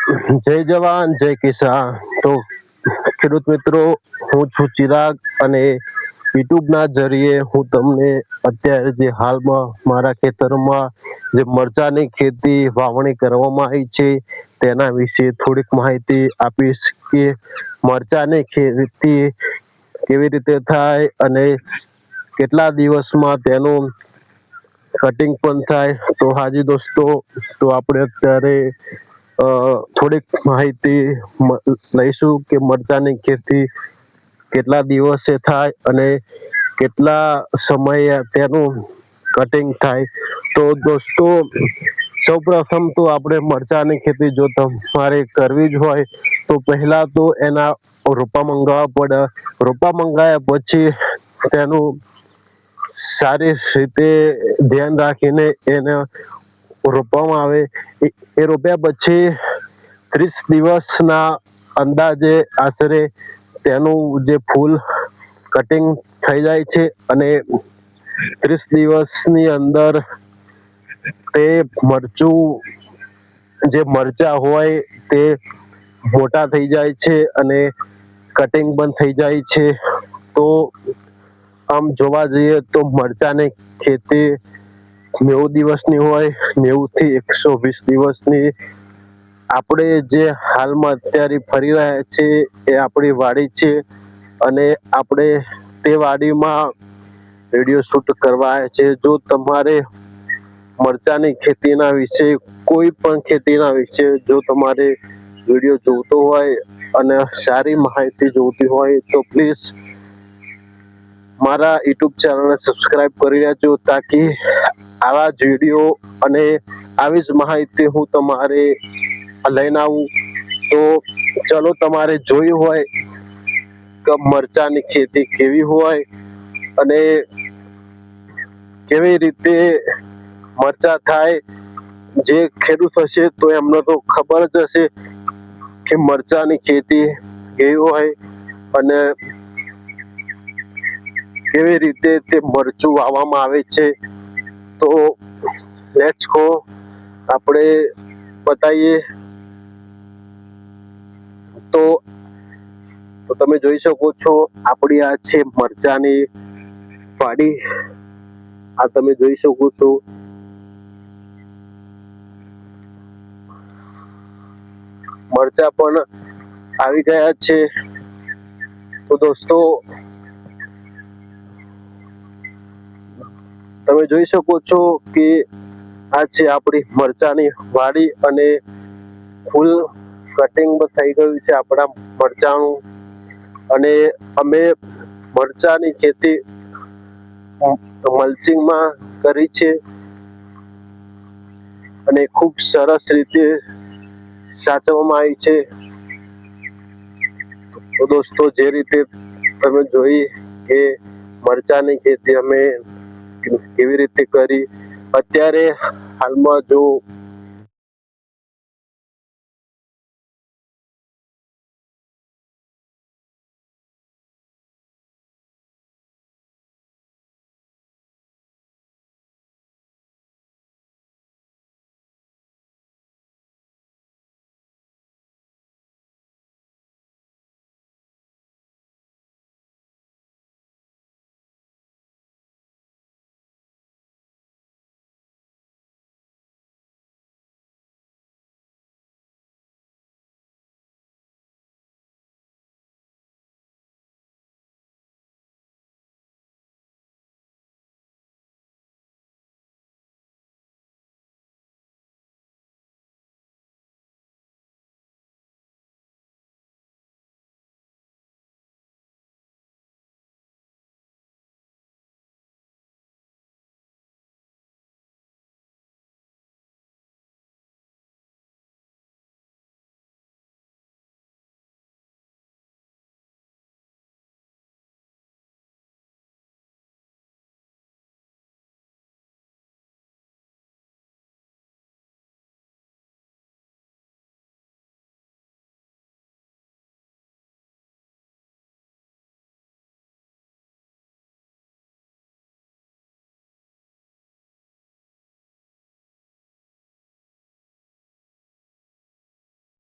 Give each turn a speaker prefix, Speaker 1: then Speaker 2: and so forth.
Speaker 1: જય જવાન જય કિસાન. તો ખેડૂત મિત્રો, હું છું ચિરાગ અને યુટ્યુબના જરીએ હું તમને અત્યારે જે હાલમાં મારા ખેતરમાં જે મરચાની ખેતી વાવણી કરવામાં આવી છે તેના વિશે થોડીક માહિતી આપીશ કે મરચાની ખેતી કેવી રીતે થાય અને કેટલા દિવસમાં તેનું કટિંગ પણ થાય. તો હાજી દોસ્તો, તો આપણે અત્યારે થોડીક માહિતી લઈશું કે મરચાની ખેતી કેટલા દિવસે થાય અને કેટલા સમયે તેનું કટિંગ થાય. તો દોસ્તો, સૌપ્રથમ તો આપણે મરચાની ખેતી જો તમારે કરવી જ હોય તો પહેલા તો એના રોપા મંગાવવા પડે. રોપા મંગાવ્યા પછી તેનું સારી રીતે ધ્યાન રાખીને એને રોપવામાં આવે. એ રોપ્યા પછી 30 દિવસના અંદાજે આશરે તેનું જે ફૂલ કટિંગ થઈ જાય છે અને 30 દિવસની અંદર તે જે મરચા હોય તે મોટા થઈ જાય છે અને કટિંગ બંધ થઈ જાય છે. તો આમ જોવા જઈએ તો મરચાની ખેતી 90 દિવસની હોય, 90 થી 120 દિવસની. આપણે જે હાલમાં અત્યારે ફરી રહ્યા છે એ આપણી વાડી છે અને આપણે તે વાડીમાં વિડીયો શૂટ કરવા આવ્યા છે. જો તમારે મરચાની ખેતીના વિશે, કોઈ પણ ખેતીના વિશે જો તમારે વિડીયો જોતો હોય અને સારી માહિતી જોતી હોય તો પ્લીઝ મારા યુટ્યુબ ચેનલને સબસ્ક્રાઇબ કરી લેજો, તાકી આવા જ વિડીયો અને આવી જ માહિતી હું તમારે લઈને આવું. તો ચલો, તમારે જોયું હોય કે મરચાની ખેતી કેવી હોય અને કેવી રીતે મરચા થાય. જે ખેડૂત હશે તો એમને તો ખબર જ હશે કે મરચાની ખેતી કેવી હોય અને કેવી રીતે તે મરચું વાવવામાં આવે છે. તો લેટ્સ ગો, આપણે બતાવીએ. તો તમે જોઈ શકો છો, આપણી આ છે મરચાની વાડી. આ તમે જોઈ શકો છો. મરચા પણ આવી ગયા છે. તો દોસ્તો, તમે જોઈ શકો છો કે આ છે આપણી મરચાની વાડી અને ફૂલ કટિંગ થઈ ગયું છે આપણા મરચાનું. અને અમે મરચાની ખેતી મલ્ચિંગમાં કરી છે અને ખૂબ સરસ રીતે સાચવવામાં આવી છે. તો દોસ્તો, જે રીતે તમે જોઈ કે મરચાની ખેતી અમે કેવી રીતે કરી. અત્યારે હાલમાં જો